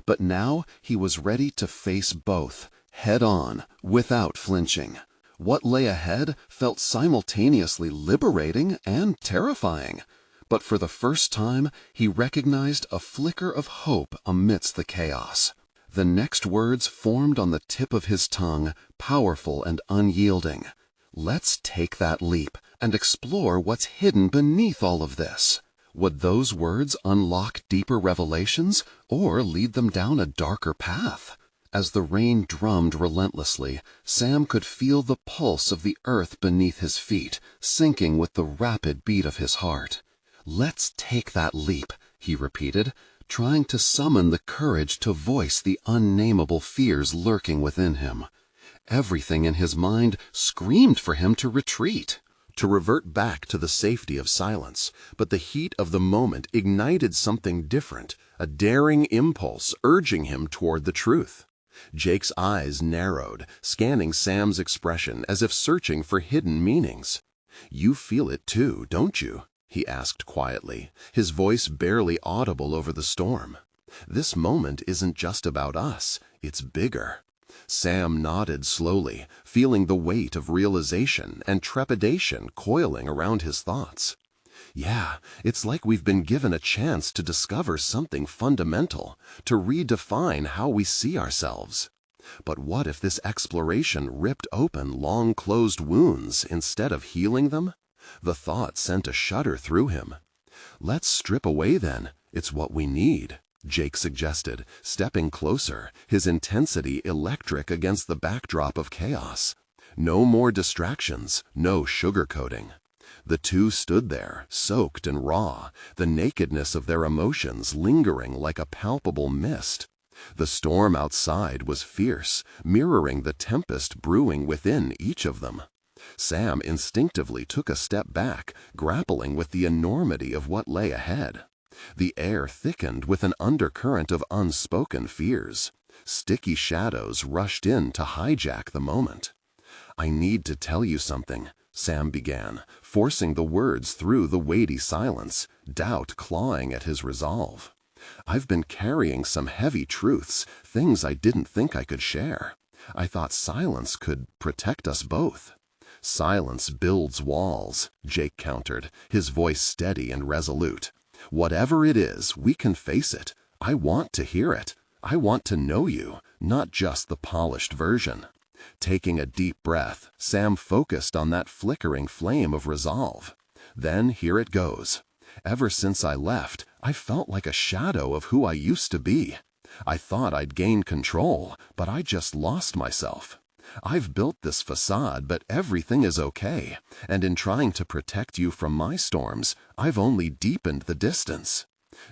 But now he was ready to face both, head on, without flinching. What lay ahead felt simultaneously liberating and terrifying. But for the first time, he recognized a flicker of hope amidst the chaos. The next words formed on the tip of his tongue, powerful and unyielding. Let's take that leap and explore what's hidden beneath all of this. Would those words unlock deeper revelations or lead them down a darker path? As the rain drummed relentlessly, Sam could feel the pulse of the earth beneath his feet, sinking with the rapid beat of his heart. Let's take that leap, he repeated, trying to summon the courage to voice the unnameable fears lurking within him. Everything in his mind screamed for him to retreat, to revert back to the safety of silence, but the heat of the moment ignited something different, a daring impulse urging him toward the truth. Jake's eyes narrowed, scanning Sam's expression as if searching for hidden meanings. "You feel it too, don't you?" he asked quietly, his voice barely audible over the storm. "This moment isn't just about us, it's bigger." Sam nodded slowly, feeling the weight of realization and trepidation coiling around his thoughts. "Yeah, it's like we've been given a chance to discover something fundamental, to redefine how we see ourselves. But what if this exploration ripped open long-closed wounds instead of healing them?" The thought sent a shudder through him. "Let's strip away then. It's what we need," Jake suggested, stepping closer, his intensity electric against the backdrop of chaos. No more distractions, no sugarcoating. The two stood there, soaked and raw, the nakedness of their emotions lingering like a palpable mist. The storm outside was fierce, mirroring the tempest brewing within each of them. Sam instinctively took a step back, grappling with the enormity of what lay ahead. The air thickened with an undercurrent of unspoken fears. Sticky shadows rushed in to hijack the moment. "I need to tell you something," Sam began, forcing the words through the weighty silence, doubt clawing at his resolve. "I've been carrying some heavy truths, things I didn't think I could share. I thought silence could protect us both." "Silence builds walls," Jake countered, his voice steady and resolute. "Whatever it is, we can face it. I want to hear it. I want to know you, not just the polished version." Taking a deep breath, Sam focused on that flickering flame of resolve. "Then here it goes. Ever since I left, I felt like a shadow of who I used to be. I thought I'd gained control, but I just lost myself. I've built this facade, but everything is okay, and in trying to protect you from my storms, I've only deepened the distance."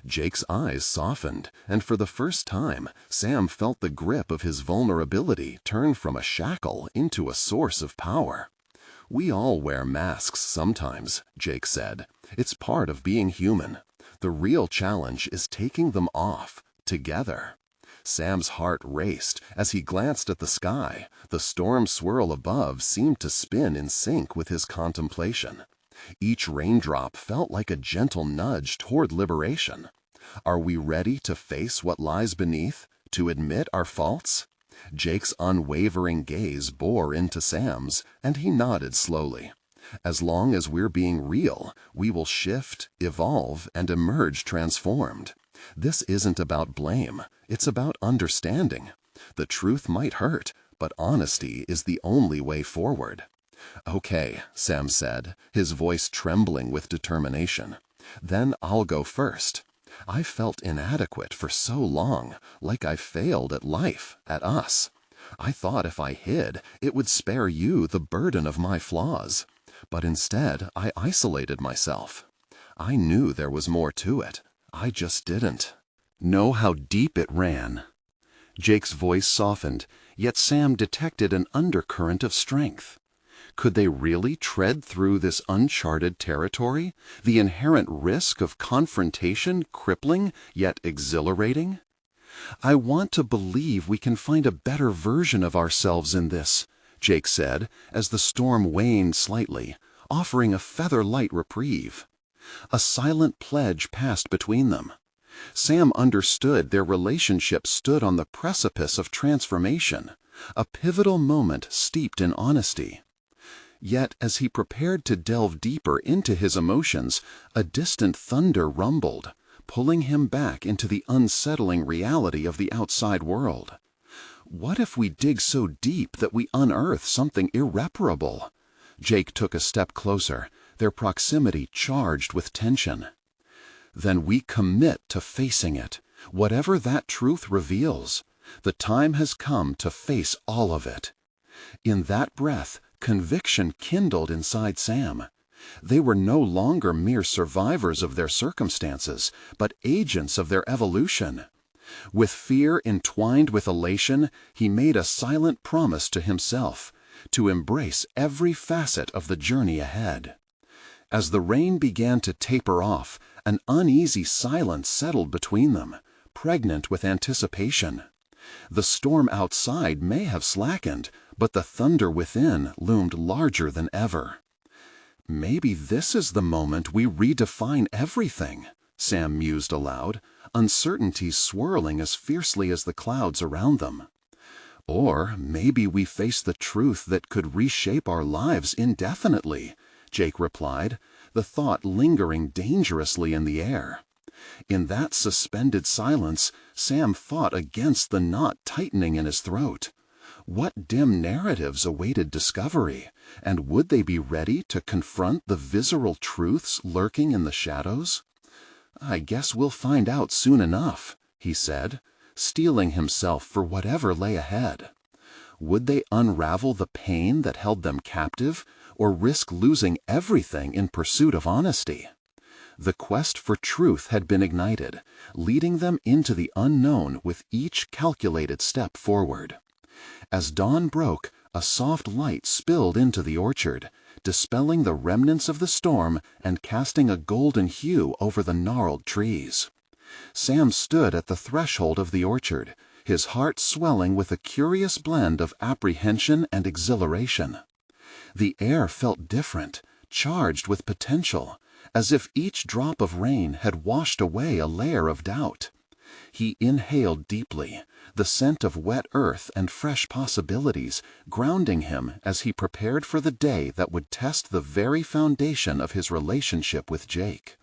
Jake's eyes softened, and for the first time, Sam felt the grip of his vulnerability turn from a shackle into a source of power. "We all wear masks sometimes," Jake said. "It's part of being human. The real challenge is taking them off, together." Sam's heart raced as he glanced at the sky. The storm swirl above seemed to spin in sync with his contemplation. Each raindrop felt like a gentle nudge toward liberation. Are we ready to face what lies beneath, to admit our faults? Jake's unwavering gaze bore into Sam's, and he nodded slowly. "As long as we're being real, we will shift, evolve, and emerge transformed. This isn't about blame, it's about understanding. The truth might hurt, but honesty is the only way forward. Okay, Sam said, his voice trembling with determination. Then I'll go first. I felt inadequate for so long, like I failed at life, at us. I thought if I hid, it would spare you the burden of my flaws. But instead, I isolated myself. I knew there was more to it. I just didn't know how deep it ran. Jake's voice softened, yet Sam detected an undercurrent of strength. Could they really tread through this uncharted territory, the inherent risk of confrontation crippling yet exhilarating? I want to believe we can find a better version of ourselves in this, Jake said, as the storm waned slightly, offering a feather-light reprieve. A silent pledge passed between them. Sam understood their relationship stood on the precipice of transformation, a pivotal moment steeped in honesty. Yet, as he prepared to delve deeper into his emotions, a distant thunder rumbled, pulling him back into the unsettling reality of the outside world. What if we dig so deep that we unearth something irreparable? Jake took a step closer, their proximity charged with tension. Then we commit to facing it, whatever that truth reveals. The time has come to face all of it. In that breath, conviction kindled inside Sam. They were no longer mere survivors of their circumstances, but agents of their evolution. With fear entwined with elation, he made a silent promise to himself to embrace every facet of the journey ahead. As the rain began to taper off, an uneasy silence settled between them, pregnant with anticipation. The storm outside may have slackened, but the thunder within loomed larger than ever. Maybe this is the moment we redefine everything, Sam mused aloud, uncertainty swirling as fiercely as the clouds around them. Or maybe we face the truth that could reshape our lives indefinitely, Jake replied, the thought lingering dangerously in the air. In that suspended silence, Sam fought against the knot tightening in his throat. What dim narratives awaited discovery, and would they be ready to confront the visceral truths lurking in the shadows? I guess we'll find out soon enough, he said, steeling himself for whatever lay ahead. Would they unravel the pain that held them captive, or risk losing everything in pursuit of honesty? The quest for truth had been ignited, leading them into the unknown with each calculated step forward. As dawn broke, a soft light spilled into the orchard, dispelling the remnants of the storm and casting a golden hue over the gnarled trees. Sam stood at the threshold of the orchard, his heart swelling with a curious blend of apprehension and exhilaration. The air felt different, charged with potential, as if each drop of rain had washed away a layer of doubt. He inhaled deeply, the scent of wet earth and fresh possibilities grounding him as he prepared for the day that would test the very foundation of his relationship with Jake.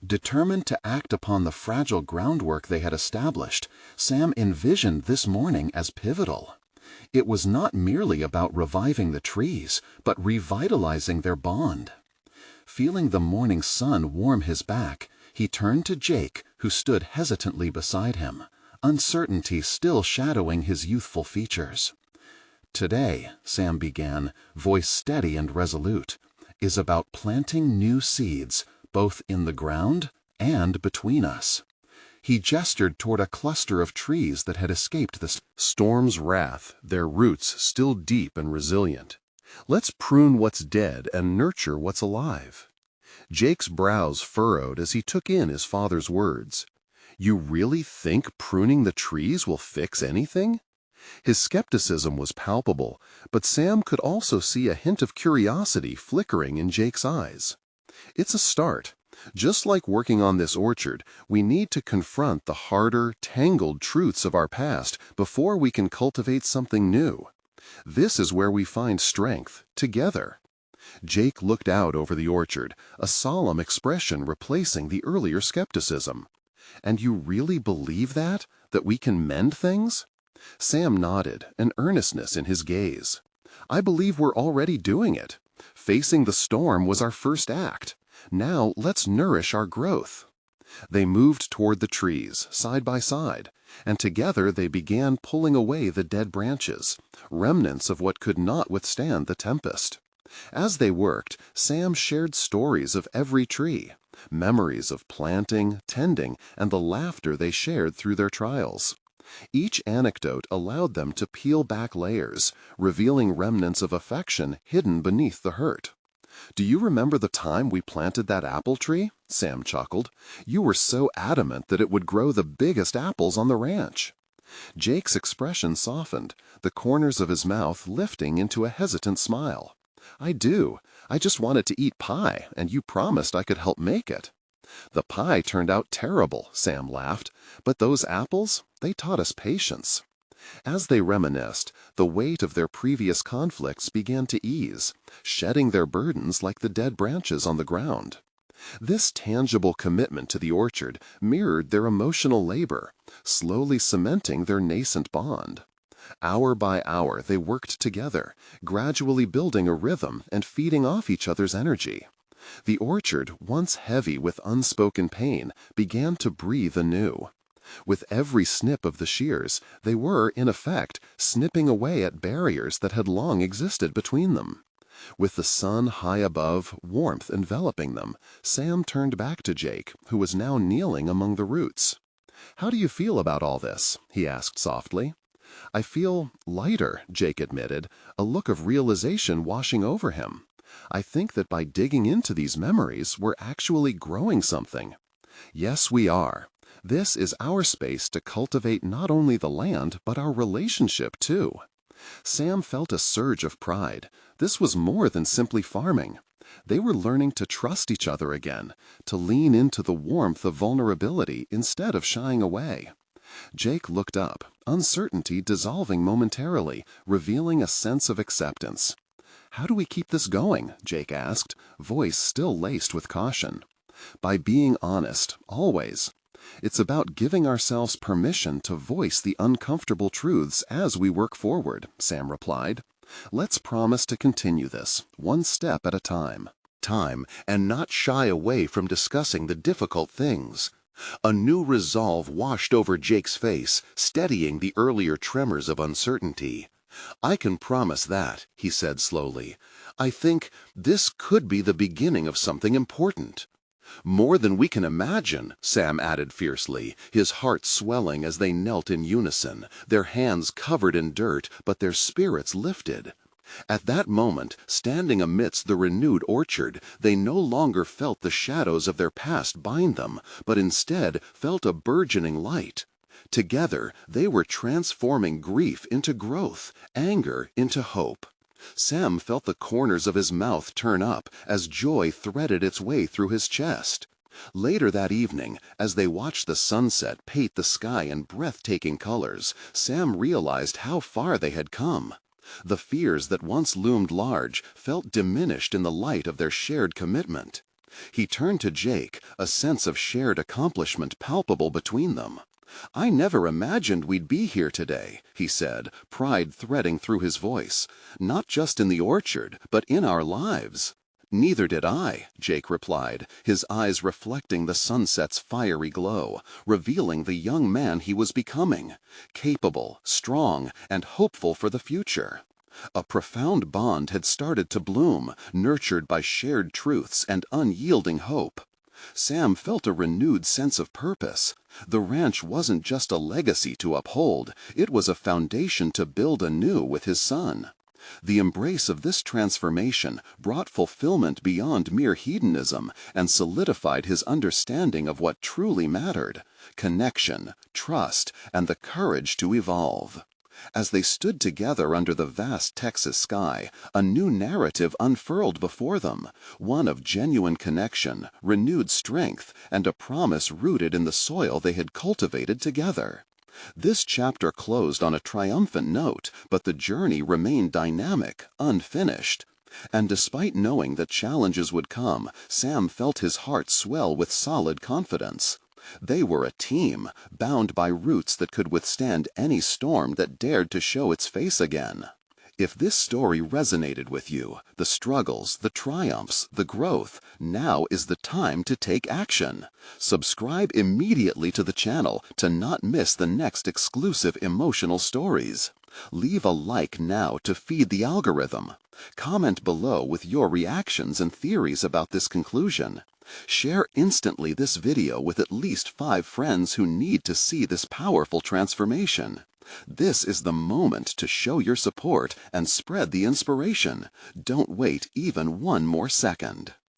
Determined to act upon the fragile groundwork they had established, Sam envisioned this morning as pivotal. It was not merely about reviving the trees, but revitalizing their bond. Feeling the morning sun warm his back, he turned to Jake, who stood hesitantly beside him, uncertainty still shadowing his youthful features. Today, Sam began, voice steady and resolute, is about planting new seeds, both in the ground and between us. He gestured toward a cluster of trees that had escaped the storm's wrath, their roots still deep and resilient. Let's prune what's dead and nurture what's alive. Jake's brows furrowed as he took in his father's words. You really think pruning the trees will fix anything? His skepticism was palpable, but Sam could also see a hint of curiosity flickering in Jake's eyes. It's a start. Just like working on this orchard, we need to confront the harder, tangled truths of our past before we can cultivate something new. This is where we find strength, together. Jake looked out over the orchard, a solemn expression replacing the earlier skepticism. "And you really believe that? That we can mend things?" Sam nodded, an earnestness in his gaze. "I believe we're already doing it. Facing the storm was our first act. Now let's nourish our growth." They moved toward the trees, side by side, and together they began pulling away the dead branches, remnants of what could not withstand the tempest. As they worked, Sam shared stories of every tree, memories of planting, tending, and the laughter they shared through their trials. Each anecdote allowed them to peel back layers, revealing remnants of affection hidden beneath the hurt. "Do you remember the time we planted that apple tree?" Sam chuckled. "You were so adamant that it would grow the biggest apples on the ranch." Jake's expression softened, the corners of his mouth lifting into a hesitant smile. "I do. I just wanted to eat pie, and you promised I could help make it." "The pie turned out terrible," Sam laughed, "but those apples, they taught us patience." As they reminisced, the weight of their previous conflicts began to ease, shedding their burdens like the dead branches on the ground. This tangible commitment to the orchard mirrored their emotional labor, slowly cementing their nascent bond. Hour by hour they worked together, gradually building a rhythm and feeding off each other's energy. The orchard, once heavy with unspoken pain, began to breathe anew. With every snip of the shears, they were, in effect, snipping away at barriers that had long existed between them. With the sun high above, warmth enveloping them, Sam turned back to Jake, who was now kneeling among the roots. "How do you feel about all this?" he asked softly. "I feel lighter," Jake admitted, a look of realization washing over him. "I think that by digging into these memories, we're actually growing something." "Yes, we are. This is our space to cultivate not only the land, but our relationship, too." Sam felt a surge of pride. This was more than simply farming. They were learning to trust each other again, to lean into the warmth of vulnerability instead of shying away. Jake looked up, uncertainty dissolving momentarily, revealing a sense of acceptance. "How do we keep this going?" Jake asked, voice still laced with caution. "By being honest, always. It's about giving ourselves permission to voice the uncomfortable truths as we work forward," Sam replied. "Let's promise to continue this, one step at a time." And not shy away from discussing the difficult things. A new resolve washed over Jake's face, steadying the earlier tremors of uncertainty. "I can promise that," he said slowly. "I think this could be the beginning of something important." "More than we can imagine," Sam added fiercely, his heart swelling as they knelt in unison, their hands covered in dirt, but their spirits lifted. At that moment, standing amidst the renewed orchard, they no longer felt the shadows of their past bind them, but instead felt a burgeoning light. Together, they were transforming grief into growth, anger into hope. Sam felt the corners of his mouth turn up as joy threaded its way through his chest. Later that evening, as they watched the sunset paint the sky in breathtaking colors, Sam realized how far they had come. The fears that once loomed large felt diminished in the light of their shared commitment. He turned to Jake, a sense of shared accomplishment palpable between them. "I never imagined we'd be here today," he said, pride threading through his voice. "Not just in the orchard, but in our lives." "Neither did I," Jake replied, his eyes reflecting the sunset's fiery glow, revealing the young man he was becoming, capable, strong, and hopeful for the future. A profound bond had started to bloom, nurtured by shared truths and unyielding hope. Sam felt a renewed sense of purpose. The ranch wasn't just a legacy to uphold, it was a foundation to build anew with his son. The embrace of this transformation brought fulfillment beyond mere hedonism and solidified his understanding of what truly mattered: connection, trust, and the courage to evolve. As they stood together under the vast Texas sky, a new narrative unfurled before them, one of genuine connection, renewed strength, and a promise rooted in the soil they had cultivated together. This chapter closed on a triumphant note, but the journey remained dynamic, unfinished. And despite knowing that challenges would come, Sam felt his heart swell with solid confidence. They were a team, bound by roots that could withstand any storm that dared to show its face again. If this story resonated with you, the struggles, the triumphs, the growth, now is the time to take action. Subscribe immediately to the channel to not miss the next exclusive emotional stories. Leave a like now to feed the algorithm. Comment below with your reactions and theories about this conclusion. Share instantly this video with at least 5 friends who need to see this powerful transformation. This is the moment to show your support and spread the inspiration. Don't wait even one more second.